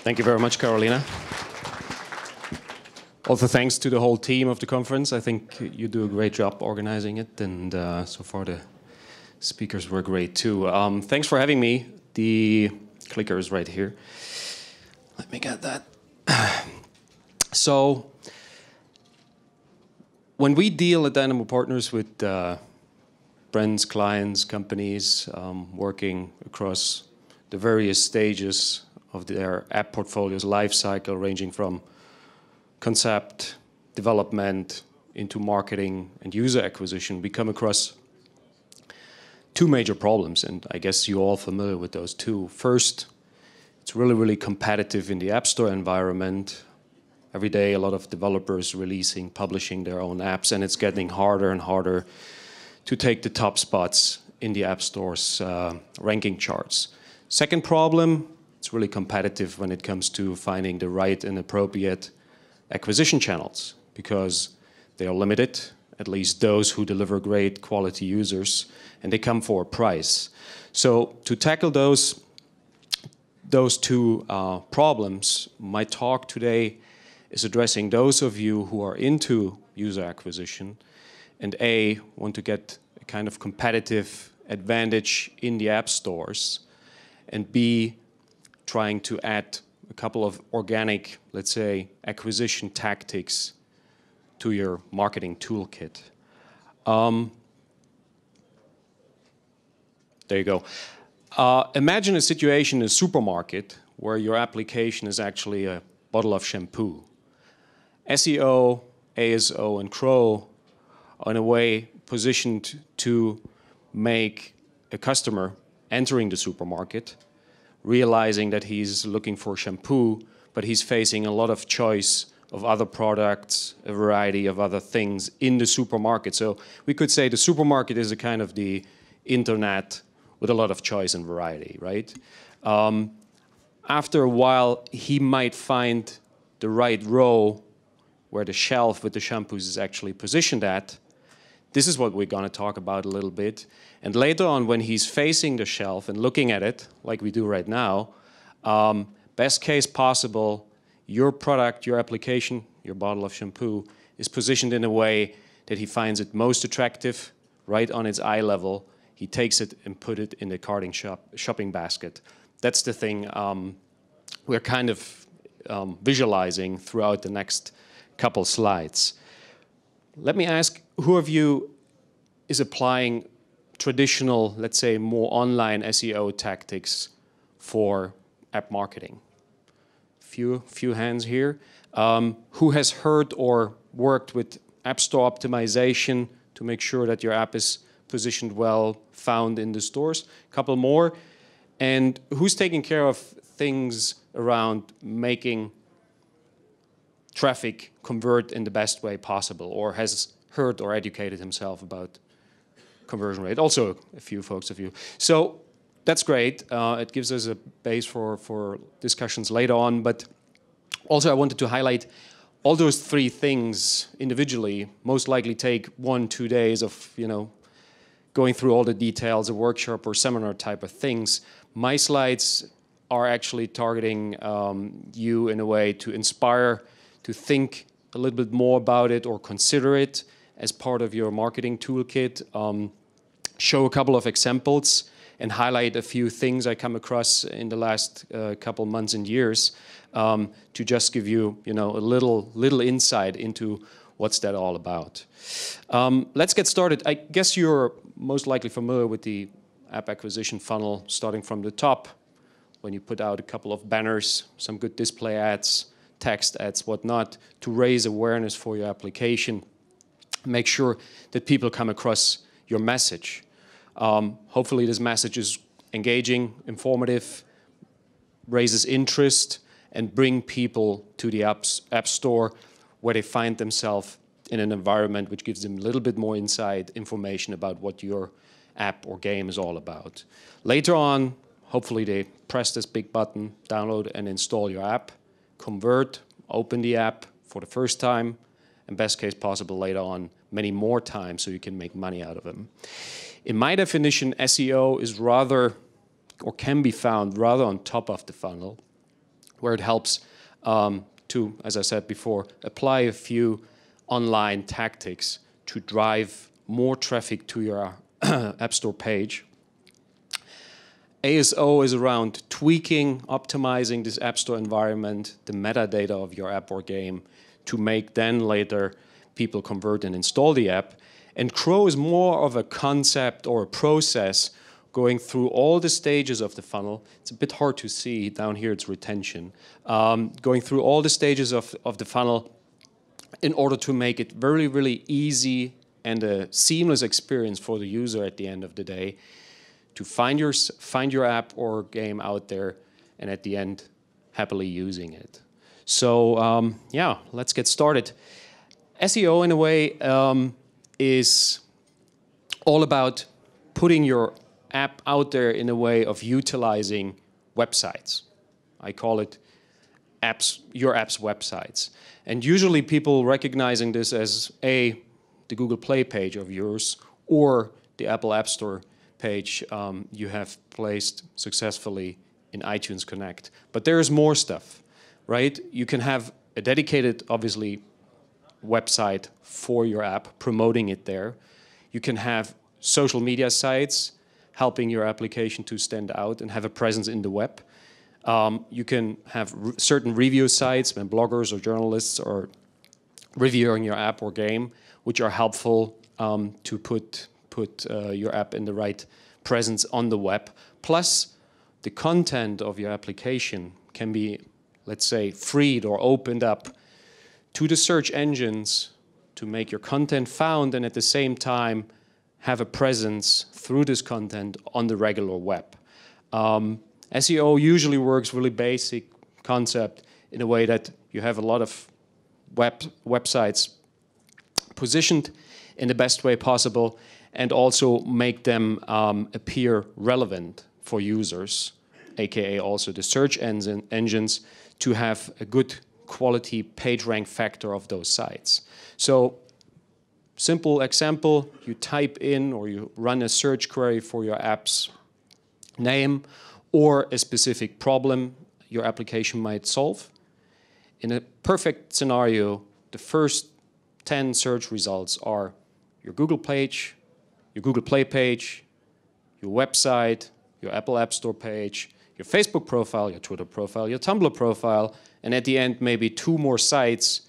Thank you very much, Carolina. Also, thanks to the whole team of the conference. I think you do a great job organizing it, and so far the speakers were great too. Thanks for having me. The clicker is right here. Let me get that. So, when we deal at Dynamo Partners with brands, clients, companies working across the various stages of their app portfolio's life cycle, ranging from concept, development, into marketing and user acquisition, we come across two major problems, and I guess you're all familiar with those two. First, it's really competitive in the App Store environment. Every day, a lot of developers releasing, publishing their own apps, and it's getting harder and harder to take the top spots in the App Store's ranking charts. Second problem, it's really competitive when it comes to finding the right and appropriate acquisition channels, because they are limited, at least those who deliver great quality users, and they come for a price. So to tackle those two problems, my talk today is addressing those of you who are into user acquisition and A, want to get a kind of competitive advantage in the app stores, and B, trying to add a couple of organic, let's say, acquisition tactics to your marketing toolkit. There you go. Imagine a situation in a supermarket where your application is actually a bottle of shampoo. SEO, ASO, and CRO are in a way positioned to make a customer entering the supermarket realizing that he's looking for shampoo, but he's facing a lot of choice of other products, a variety of other things in the supermarket. So we could say the supermarket is a kind of the internet with a lot of choice and variety, right? After a while, he might find the right row where the shelf with the shampoos is actually positioned at. This is what we're going to talk about a little bit. And later on, when he's facing the shelf and looking at it, like we do right now, best case possible, your product, your application, your bottle of shampoo is positioned in a way that he finds it most attractive, right on its eye level. He takes it and put it in the shopping basket. That's the thing we're kind of visualizing throughout the next couple slides. Let me ask, who of you is applying traditional, let's say, more online SEO tactics for app marketing? Few hands here. Who has heard or worked with App Store optimization to make sure that your app is positioned well, found in the stores? A couple more. And who's taking care of things around making traffic convert in the best way possible, or has heard or educated himself about conversion rate? Also a few folks of you. So that's great. It gives us a base for discussions later on. But also I wanted to highlight all those three things individually most likely take 1-2 days of, going through all the details, a workshop or seminar type of things. My slides are actually targeting you in a way to inspire, to think a little bit more about it or consider it as part of your marketing toolkit, show a couple of examples and highlight a few things I come across in the last couple months and years to just give you, a little insight into what's that all about. Let's get started. I guess you're most likely familiar with the app acquisition funnel, starting from the top, when you put out a couple of banners, some good display ads, text ads, whatnot, to raise awareness for your application. Make sure that people come across your message. Hopefully this message is engaging, informative, raises interest, and bring people to the App Store where they find themselves in an environment which gives them a little bit more insight, information about what your app or game is all about. Later on, hopefully they press this big button, download and install your app, convert, open the app for the first time, and best case possible later on many more times so you can make money out of them. In my definition, SEO is rather, or can be found rather on top of the funnel, where it helps to, as I said before, apply a few online tactics to drive more traffic to your App Store page. ASO is around tweaking, optimizing this App Store environment, the metadata of your app or game, to make then later people convert and install the app. And CRO is more of a concept or a process going through all the stages of the funnel. It's a bit hard to see. Down here it's retention. Going through all the stages of the funnel in order to make it very, really easy and a seamless experience for the user at the end of the day to find your app or game out there and at the end happily using it. So yeah, let's get started. SEO in a way is all about putting your app out there in a way of utilizing websites. I call it your app's websites. And usually people recognizing this as the Google Play page of yours or the Apple App Store page you have placed successfully in iTunes Connect. But there's more stuff, right? You can have a dedicated, obviously, website for your app, promoting it there. You can have social media sites helping your application to stand out and have a presence in the web. You can have certain review sites when bloggers or journalists are reviewing your app or game, which are helpful to put your app in the right presence on the web. Plus, the content of your application can be, let's say, freed or opened up to the search engines to make your content found and at the same time have a presence through this content on the regular web. SEO usually works really basic concept in a way that you have a lot of websites positioned in the best way possible and also make them appear relevant for users, aka also the search engines, to have a good quality page rank factor of those sites. So, simple example, you type in or you run a search query for your app's name or a specific problem your application might solve. In a perfect scenario, the first 10 search results are your Google page, your Google Play page, your website, your Apple App Store page, your Facebook profile, your Twitter profile, your Tumblr profile, and at the end maybe 2 more sites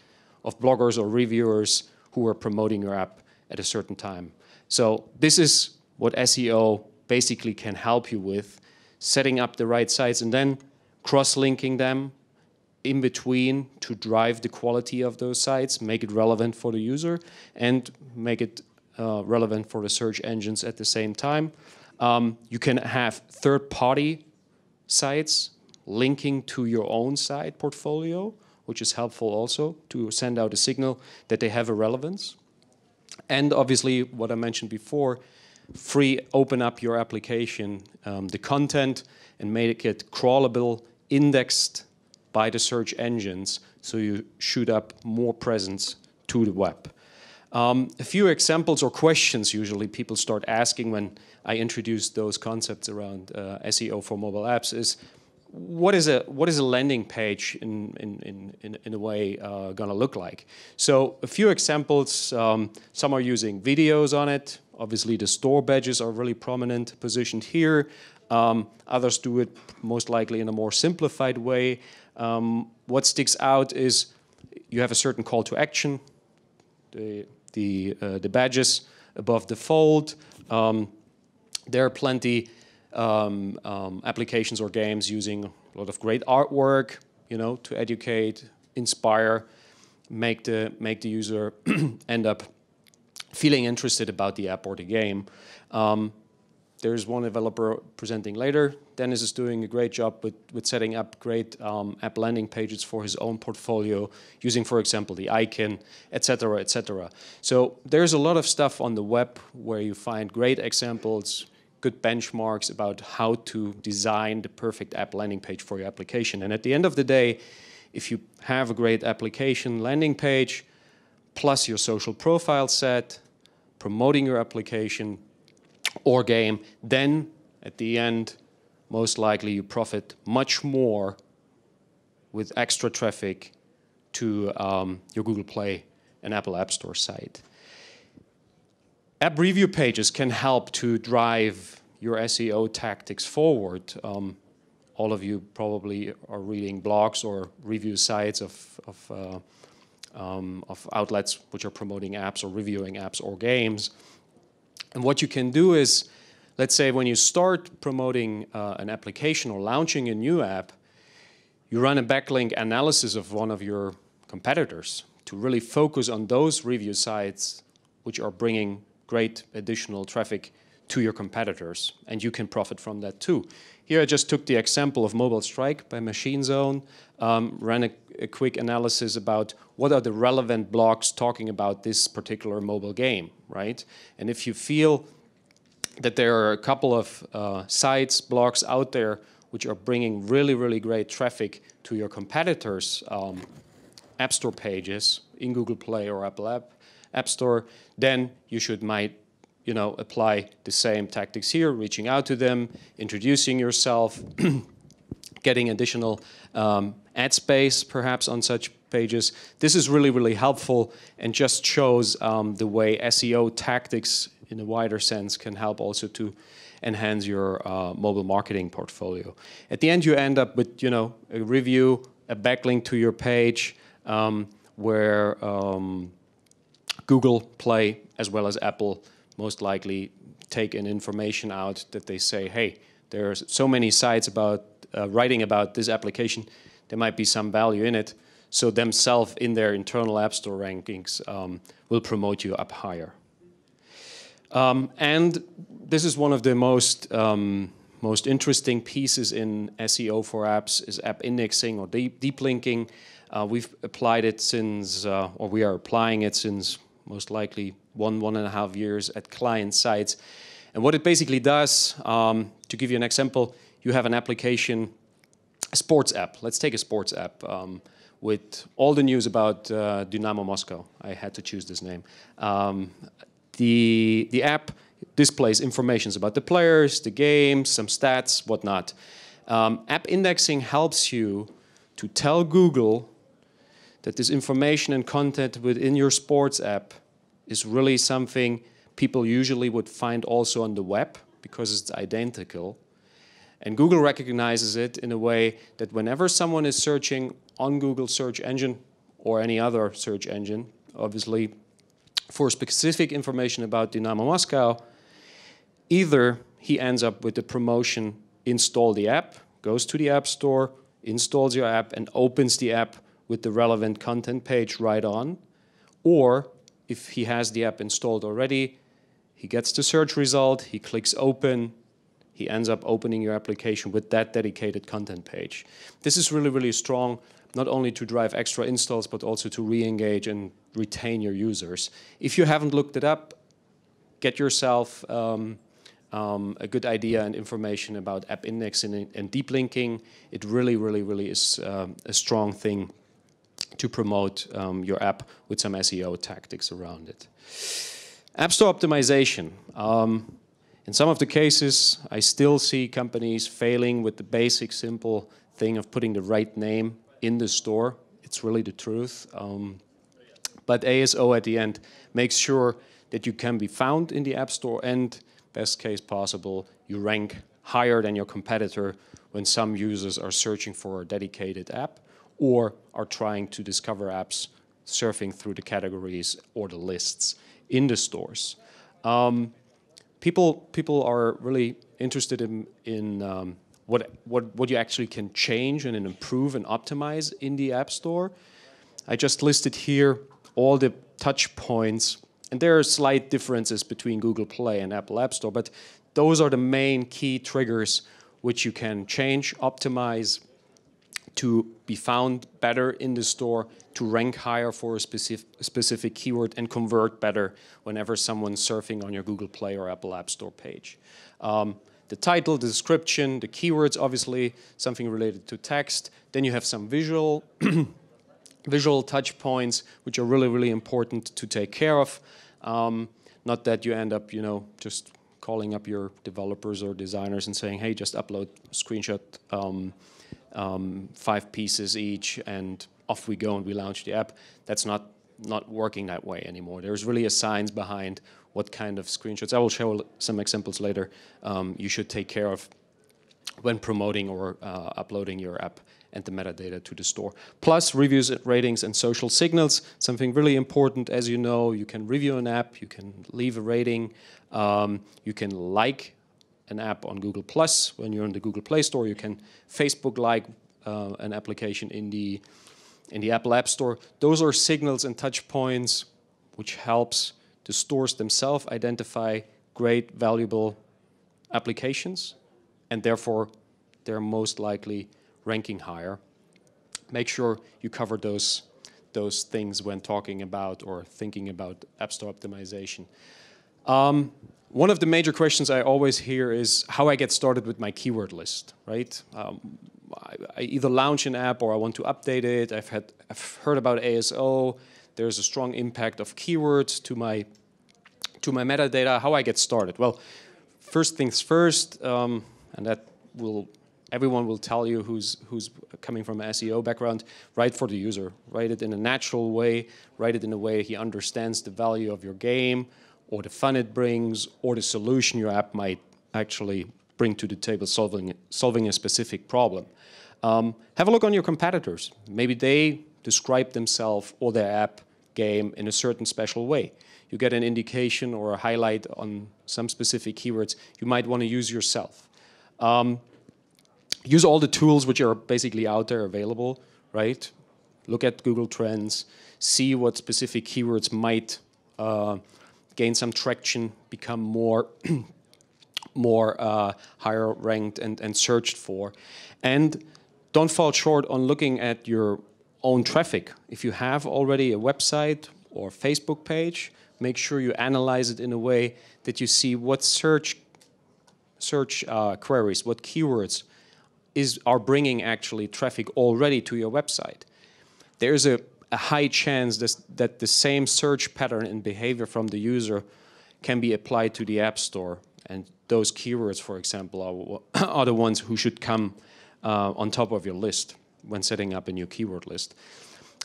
of bloggers or reviewers who are promoting your app at a certain time. So this is what SEO basically can help you with, setting up the right sites and then cross-linking them in between to drive the quality of those sites, make it relevant for the user, and make it relevant for the search engines at the same time. You can have third-party sites linking to your own site portfolio, which is helpful also to send out a signal that they have a relevance. And obviously, what I mentioned before, open up your application, the content, and make it crawlable, indexed by the search engines, so you shoot up more presence to the web. A few examples or questions usually people start asking when I introduce those concepts around SEO for mobile apps is, what is a landing page in a way gonna look like? So a few examples, some are using videos on it. Obviously the store badges are really prominent positioned here. Others do it most likely in a more simplified way. What sticks out is you have a certain call to action, the badges above the fold. There are plenty applications or games using a lot of great artwork, to educate, inspire, make the user end up feeling interested about the app or the game. There's one developer presenting later. Dennis is doing a great job with setting up great app landing pages for his own portfolio, using, for example, the icon, etc., etc. So there's a lot of stuff on the web where you find great examples, good benchmarks about how to design the perfect app landing page for your application. And at the end of the day, if you have a great application landing page, plus your social profile set, promoting your application or game, then at the end, most likely you profit much more with extra traffic to your Google Play and Apple App Store site. App review pages can help to drive your SEO tactics forward. All of you probably are reading blogs or review sites of outlets which are promoting apps or reviewing apps or games. And what you can do is, let's say when you start promoting an application or launching a new app, you run a backlink analysis of one of your competitors to really focus on those review sites which are bringing great additional traffic to your competitors, and you can profit from that too. Here I just took the example of Mobile Strike by Machine Zone, ran a quick analysis about what are the relevant blogs talking about this particular mobile game, right? And if you feel that there are a couple of sites, blogs out there which are bringing really, really great traffic to your competitors' App Store pages in Google Play or Apple App Store, then you might apply the same tactics here, reaching out to them, introducing yourself, getting additional ad space perhaps on such pages. This is really, really helpful and just shows the way SEO tactics in a wider sense can help also to enhance your mobile marketing portfolio. At the end, you end up with a review, a backlink to your page where Google Play as well as Apple most likely take an information out that they say, hey, there's so many sites about writing about this application, there might be some value in it. So themselves in their internal App Store rankings will promote you up higher. And this is one of the most interesting pieces in SEO for apps is app indexing or deep linking. We've applied it since, or we are applying it since most likely 1.5 years at client sites. And what it basically does, to give you an example, you have an application, a sports app. Let's take a sports app with all the news about Dynamo Moscow. I had to choose this name. The app displays information about the players, the games, some stats, whatnot. App indexing helps you to tell Google that this information and content within your sports app is really something people usually would find also on the web because it's identical. And Google recognizes it in a way that whenever someone is searching on Google search engine or any other search engine, obviously, for specific information about Dynamo Moscow, either he ends up with the promotion, install the app, goes to the App Store, installs your app, and opens the app with the relevant content page right on. Or if he has the app installed already, he gets the search result, he clicks open, he ends up opening your application with that dedicated content page. This is really, really strong, not only to drive extra installs, but also to re-engage and retain your users. If you haven't looked it up, get yourself a good idea and information about app indexing and deep linking. It really, really, really is a strong thing to promote your app with some SEO tactics around it. App Store optimization. In some of the cases, I still see companies failing with the basic, simple thing of putting the right name in the store. It's really the truth. But ASO at the end makes sure that you can be found in the App Store and, best case possible, you rank higher than your competitor when some users are searching for a dedicated app or are trying to discover apps surfing through the categories or the lists in the stores. People are really interested in what you actually can change and improve and optimize in the App Store. I just listed here all the touch points, and there are slight differences between Google Play and Apple App Store, but those are the main key triggers which you can change, optimize to be found better in the store, to rank higher for a specific keyword, and convert better whenever someone's surfing on your Google Play or Apple App Store page. The title, the description, the keywords, obviously, something related to text. Then you have some visual touch points, which are really, really important to take care of. Not that you end up, just calling up your developers or designers and saying, hey, just upload a screenshot 5 pieces each, and off we go and we launch the app. That's not working that way anymore. There's really a science behind what kind of screenshots. I will show some examples later. You should take care of when promoting or uploading your app and the metadata to the store. Plus reviews, ratings, and social signals. Something really important, as you know, you can review an app, you can leave a rating, you can like an app on Google Plus when you're in the Google Play Store. You can Facebook like an application in the Apple App Store. Those are signals and touch points which helps the stores themselves identify great, valuable applications, and therefore they're most likely ranking higher. Make sure you cover those things when talking about or thinking about App Store optimization. One of the major questions I always hear is how I get started with my keyword list, right? I either launch an app or I want to update it. I've heard about ASO. There's a strong impact of keywords to my metadata. How I get started? Well, first things first, and that everyone will tell you who's coming from an SEO background. Write for the user. Write it in a natural way. Write it in a way he understands the value of your game, or the fun it brings, or the solution your app might actually bring to the table, solving a specific problem. Have a look on your competitors. Maybe they describe themselves or their app game in a certain special way. You get an indication or a highlight on some specific keywords you might want to use yourself. Use all the tools which are basically out there available, right? Look at Google Trends, see what specific keywords might gain some traction, become more higher ranked and searched for. And don't fall short on looking at your own traffic. If you have already a website or Facebook page, make sure you analyze it in a way that you see what search queries, what keywords are bringing actually traffic already to your website. There's a high chance that the same search pattern and behavior from the user can be applied to the App Store. And those keywords, for example, are the ones who should come on top of your list when setting up a new keyword list.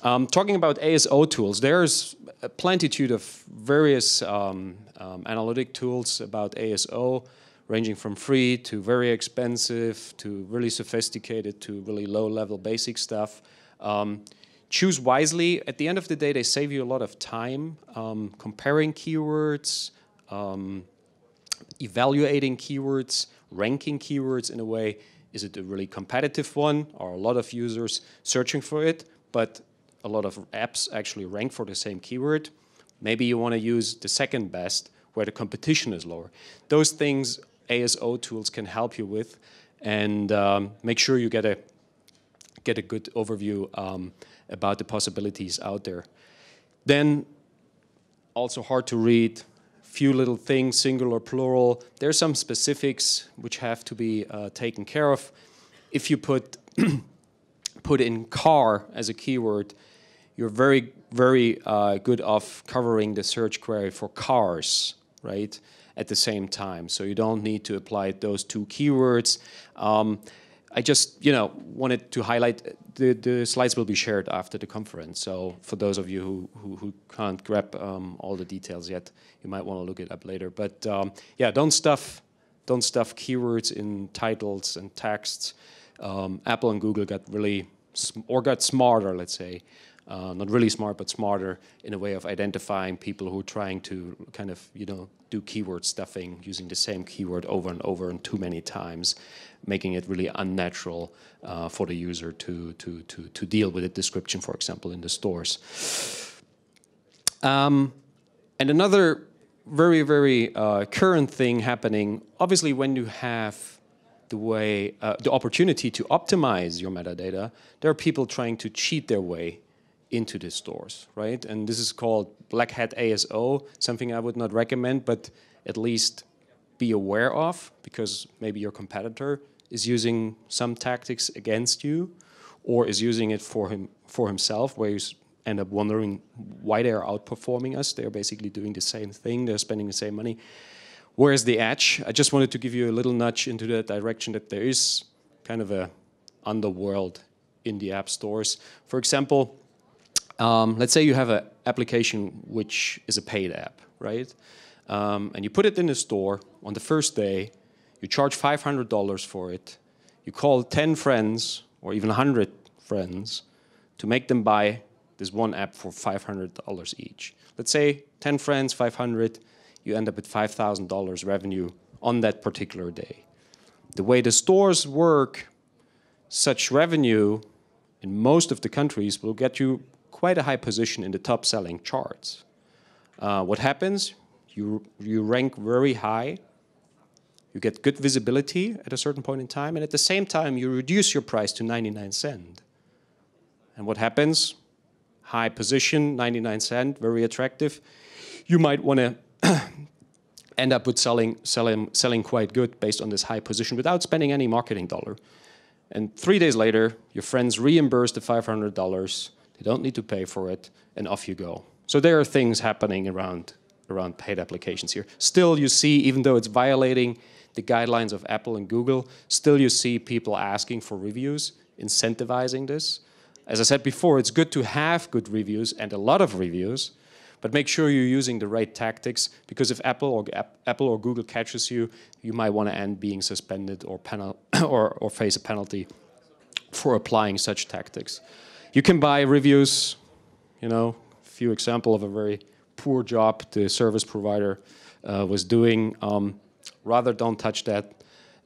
Talking about ASO tools, there's a plentitude of various analytic tools about ASO, ranging from free to very expensive to really sophisticated to really low-level basic stuff. Choose wisely. At the end of the day, they save you a lot of time comparing keywords, evaluating keywords, ranking keywords in a way. Is it a really competitive one? Are a lot of users searching for it, but a lot of apps actually rank for the same keyword? Maybe you want to use the second best where the competition is lower. Those things ASO tools can help you with, and make sure you get a good overview about the possibilities out there. Then, also hard to read, few little things, singular, plural. There's some specifics which have to be taken care of. If you put in car as a keyword, you're very, very good off covering the search query for cars, right, at the same time. So you don't need to apply those two keywords. I just, wanted to highlight, the slides will be shared after the conference. So for those of you who can't grab all the details yet, you might want to look it up later. But yeah, don't stuff keywords in titles and texts. Apple and Google got smarter, let's say. Not really smart, but smarter in a way of identifying people who are trying to kind of, do keyword stuffing using the same keyword over and over and too many times, making it really unnatural for the user to deal with a description, for example, in the stores. And another very, very current thing happening, obviously when you have the opportunity to optimize your metadata, there are people trying to cheat their way into the stores, right? And this is called Black Hat ASO, something I would not recommend, but at least be aware of, because maybe your competitor is using some tactics against you, or is using it for himself, where you end up wondering why they're outperforming us. They're basically doing the same thing. They're spending the same money. Where's the edge? I just wanted to give you a little nudge into that direction, that there is kind of a underworld in the app stores. For example, let's say you have an application which is a paid app, right? And you put it in the store on the first day, you charge $500 for it, you call 10 friends or even 100 friends to make them buy this one app for $500 each. Let's say 10 friends, 500, you end up with $5,000 revenue on that particular day. The way the stores work, such revenue in most of the countries will get you quite a high position in the top selling charts. What happens? You rank very high, you get good visibility at a certain point in time, and at the same time you reduce your price to 99 cents. And what happens? High position, 99 cents, very attractive. You might want to end up with selling quite good based on this high position without spending any marketing dollar. And 3 days later, your friends reimburse the $500. They don't need to pay for it, and off you go. So there are things happening around paid applications here. Still, you see, even though it's violating the guidelines of Apple and Google, still you see people asking for reviews, incentivizing this. As I said before, it's good to have good reviews and a lot of reviews, but make sure you're using the right tactics, because if Apple or Google catches you, you might want to end being suspended or or face a penalty for applying such tactics. You can buy reviews, you know, a few examples of a very poor job the service provider was doing. Rather don't touch that.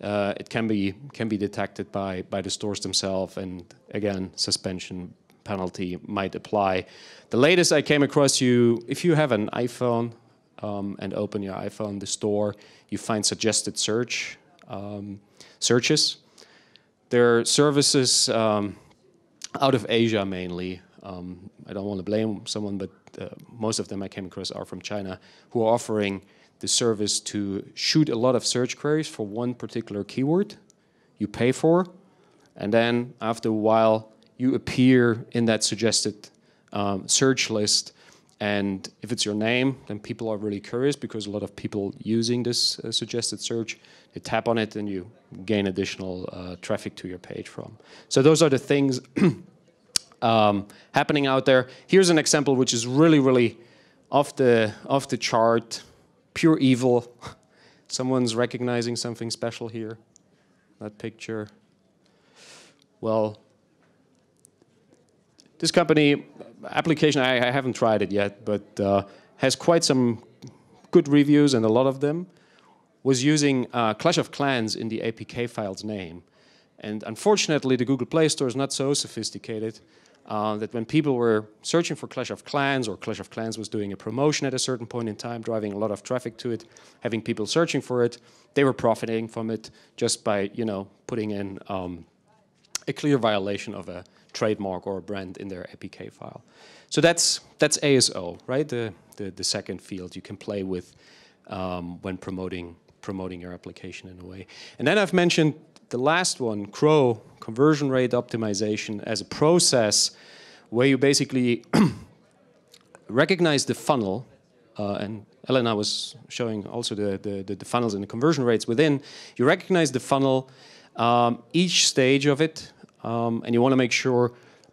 It can be detected by the stores themselves, and again, suspension penalty might apply. The latest I came across, if you have an iPhone and open your iPhone, the store, you find suggested searches. There are services out of Asia mainly. I don't want to blame someone, but most of them I came across are from China, who are offering the service to shoot a lot of search queries for one particular keyword you pay for, and then after a while you appear in that suggested search list, and if it's your name, then people are really curious because a lot of people using this suggested search, they tap on it and you gain additional traffic to your page from. So those are the things happening out there. Here's an example which is really, really off the chart, pure evil. Someone's recognizing something special here. That picture. Well, this company application, I haven't tried it yet, but has quite some good reviews, and a lot of them was using Clash of Clans in the APK file's name. And unfortunately, the Google Play Store is not so sophisticated that when people were searching for Clash of Clans, or Clash of Clans was doing a promotion at a certain point in time, driving a lot of traffic to it, having people searching for it, they were profiting from it just by, you know, putting in a clear violation of a trademark or a brand in their APK file. So that's ASO, right? The second field you can play with when promoting your application in a way. And then I've mentioned the last one, CRO, conversion rate optimization, as a process where you basically recognize the funnel, and Elena was showing also the funnels and the conversion rates within. You recognize the funnel, each stage of it, and you want to make sure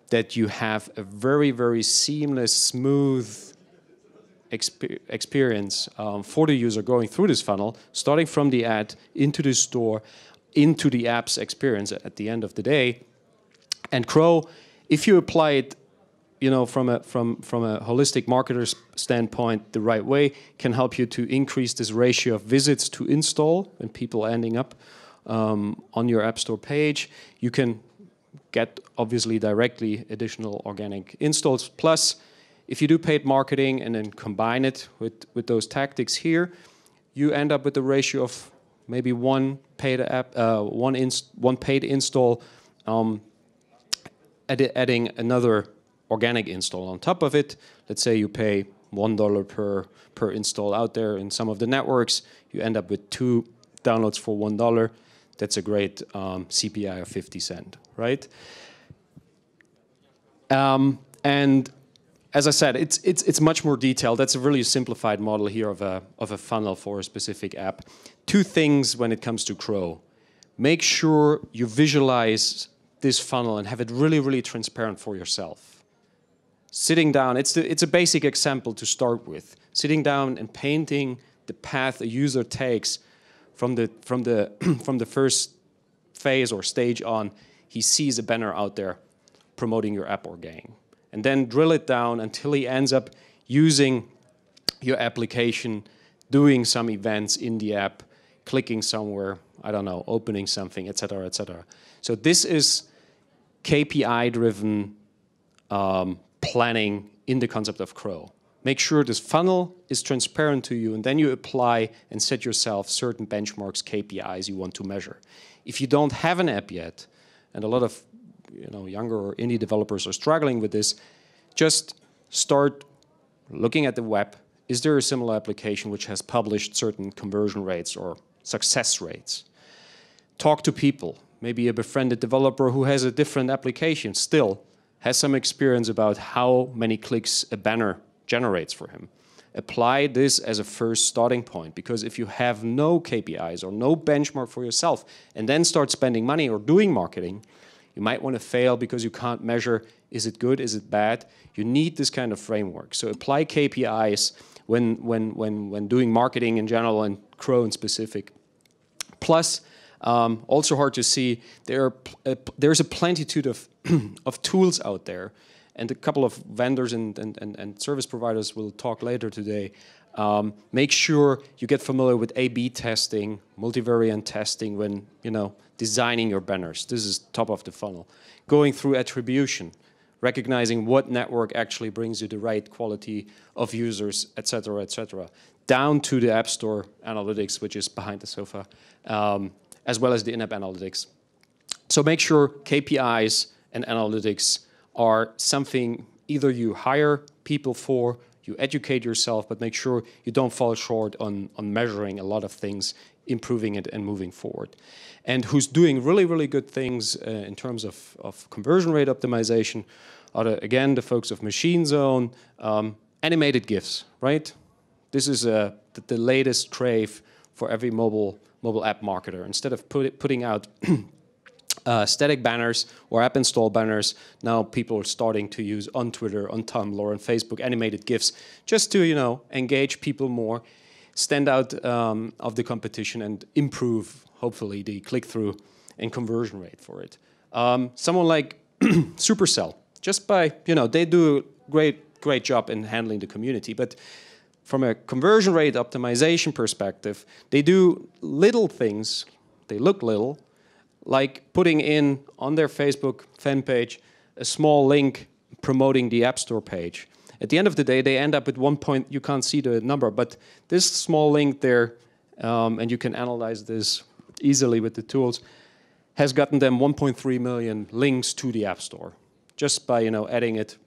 that you have a very, very seamless, smooth experience for the user going through this funnel, starting from the ad into the store, into the app's experience at the end of the day. And CRO, if you apply it, you know, from a holistic marketer's standpoint, the right way, can help you to increase this ratio of visits to install and people ending up on your App Store page. You can get, obviously, directly additional organic installs. Plus, if you do paid marketing and then combine it with those tactics here, you end up with a ratio of maybe one paid install, adding another organic install on top of it. Let's say you pay $1 per install out there in some of the networks. You end up with 2 downloads for $1. That's a great CPI of 50 cents, right? And as I said, it's much more detailed. That's a really simplified model here of a funnel for a specific app. 2 things when it comes to CRO. Make sure you visualize this funnel and have it really, really transparent for yourself. Sitting down, it's a basic example to start with. Sitting down and painting the path a user takes from the first phase or stage on, he sees a banner out there promoting your app or game. And then drill it down until he ends up using your application, doing some events in the app, clicking somewhere, I don't know, opening something, etc., etc. So this is KPI-driven planning in the concept of CRO. Make sure this funnel is transparent to you, and then you apply and set yourself certain benchmarks, KPIs you want to measure. If you don't have an app yet, and a lot of younger or indie developers are struggling with this, just start looking at the web. Is there a similar application which has published certain conversion rates or success rates? Talk to people. Maybe a befriended developer who has a different application still has some experience about how many clicks a banner generates for him. Apply this as a first starting point, because if you have no KPIs or no benchmark for yourself and then start spending money or doing marketing, you might want to fail because you can't measure, is it good, is it bad? You need this kind of framework. So apply KPIs when doing marketing in general and CRO in specific. Plus, also hard to see, there's a plenitude of tools out there, and a couple of vendors and service providers will talk later today. Make sure you get familiar with A/B testing, multivariant testing when designing your banners. This is top of the funnel. Going through attribution, recognizing what network actually brings you the right quality of users, etc., etc. Down to the App Store analytics, which is behind the sofa, as well as the in-app analytics. So make sure KPIs and analytics are something either you hire people for, you educate yourself, but make sure you don't fall short on measuring a lot of things, improving it and moving forward. And who's doing really, really good things in terms of conversion rate optimization are, again, the folks of Machine Zone, animated GIFs, right? This is the latest crave for every mobile app marketer. Instead of putting out static banners or app install banners, now people are starting to use on Twitter, on Tumblr, on Facebook, animated GIFs, just to engage people more, stand out of the competition, and improve, hopefully, the click-through and conversion rate for it. Someone like Supercell, just by, they do a great job in handling the community, but from a conversion rate optimization perspective, they do little things, they look little, like putting in on their Facebook fan page a small link promoting the App Store page. At the end of the day, they end up at 1 point, you can't see the number, but this small link there, and you can analyze this easily with the tools, has gotten them 1.3 million links to the App Store, just by adding it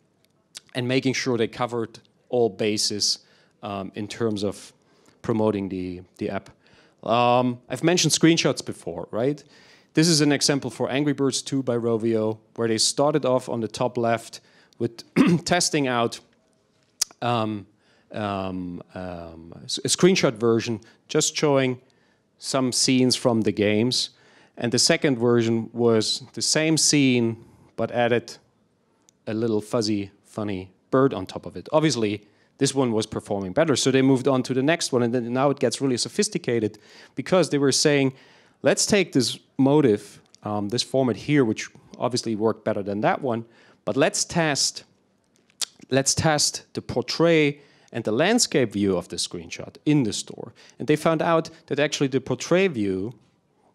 and making sure they covered all bases in terms of promoting the app. I've mentioned screenshots before, right? This is an example for Angry Birds 2 by Rovio, where they started off on the top left with testing out a screenshot version, just showing some scenes from the games. And the second version was the same scene, but added a little fuzzy, funny bird on top of it. Obviously, this one was performing better, so they moved on to the next one, and then now it gets really sophisticated because they were saying, let's take this motive, this format here, which obviously worked better than that one, but let's test the portray and the landscape view of the screenshot in the store. And they found out that actually the portray view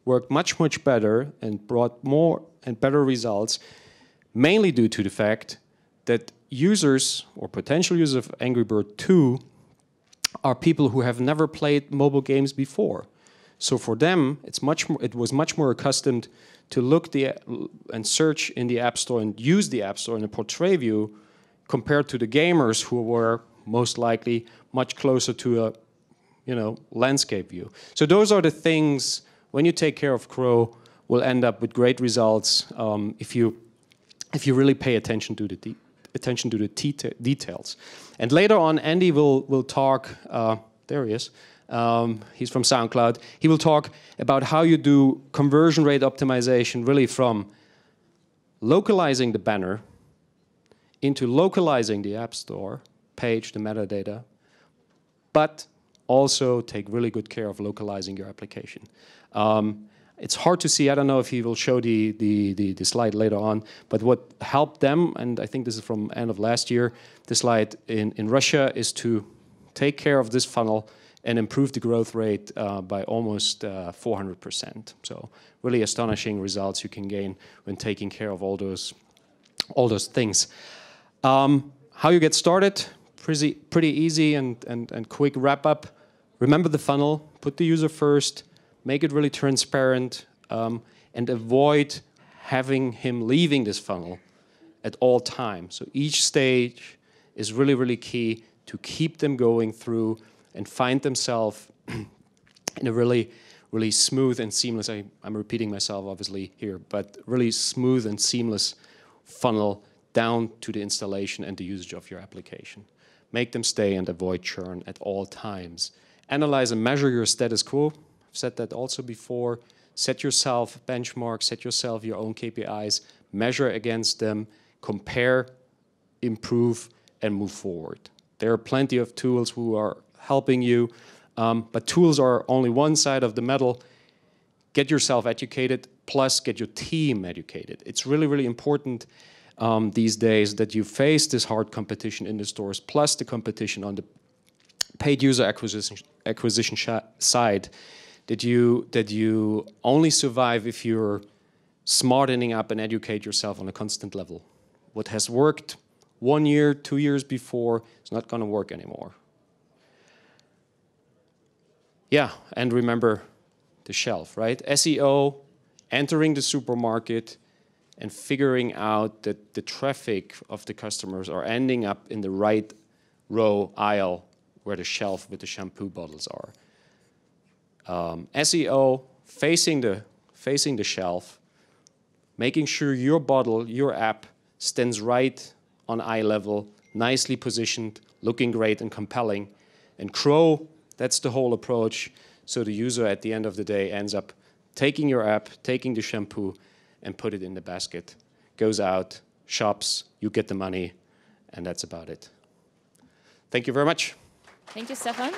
worked much, much better and brought more and better results, mainly due to the fact that users or potential users of Angry Bird 2 are people who have never played mobile games before. So for them, it was much more accustomed to look and search in the App Store and use the App Store in a portray view compared to the gamers who were most likely much closer to a landscape view. So those are the things, when you take care of CRO, will end up with great results if you really pay attention to the details. And later on, Andy will talk, there he is, he's from SoundCloud. He will talk about how you do conversion rate optimization really from localizing the banner, into localizing the App Store page, the metadata, but also take really good care of localizing your application. It's hard to see, I don't know if he will show the slide later on, but what helped them, and I think this is from end of last year, the slide in Russia is to take care of this funnel and improve the growth rate by almost 400%. So really astonishing results you can gain when taking care of all those things. How you get started? Pretty easy and quick wrap up. Remember the funnel, put the user first, make it really transparent, and avoid having him leaving this funnel at all times. So each stage is really, really key to keep them going through and find themselves in a really, really smooth and seamless, I'm repeating myself obviously here, but really smooth and seamless funnel down to the installation and the usage of your application. Make them stay and avoid churn at all times. Analyze and measure your status quo. I've said that also before. Set yourself benchmarks, set yourself your own KPIs, measure against them, compare, improve, and move forward. There are plenty of tools who are helping you, but tools are only one side of the medal. Get yourself educated, plus get your team educated. It's really, really important these days that you face this hard competition in the stores, plus the competition on the paid user acquisition side, that you only survive if you're smartening up and educate yourself on a constant level. What has worked 1 year, 2 years before is not going to work anymore. Yeah, and remember the shelf, right? SEO, entering the supermarket, and figuring out that the traffic of the customers are ending up in the right row aisle where the shelf with the shampoo bottles are. SEO, facing the shelf, making sure your bottle, your app stands right on eye level, nicely positioned, looking great and compelling. And CRO, that's the whole approach. So the user at the end of the day ends up taking your app, taking the shampoo, and put it in the basket. Goes out, shops, you get the money, and that's about it. Thank you very much. Thank you, Stefan.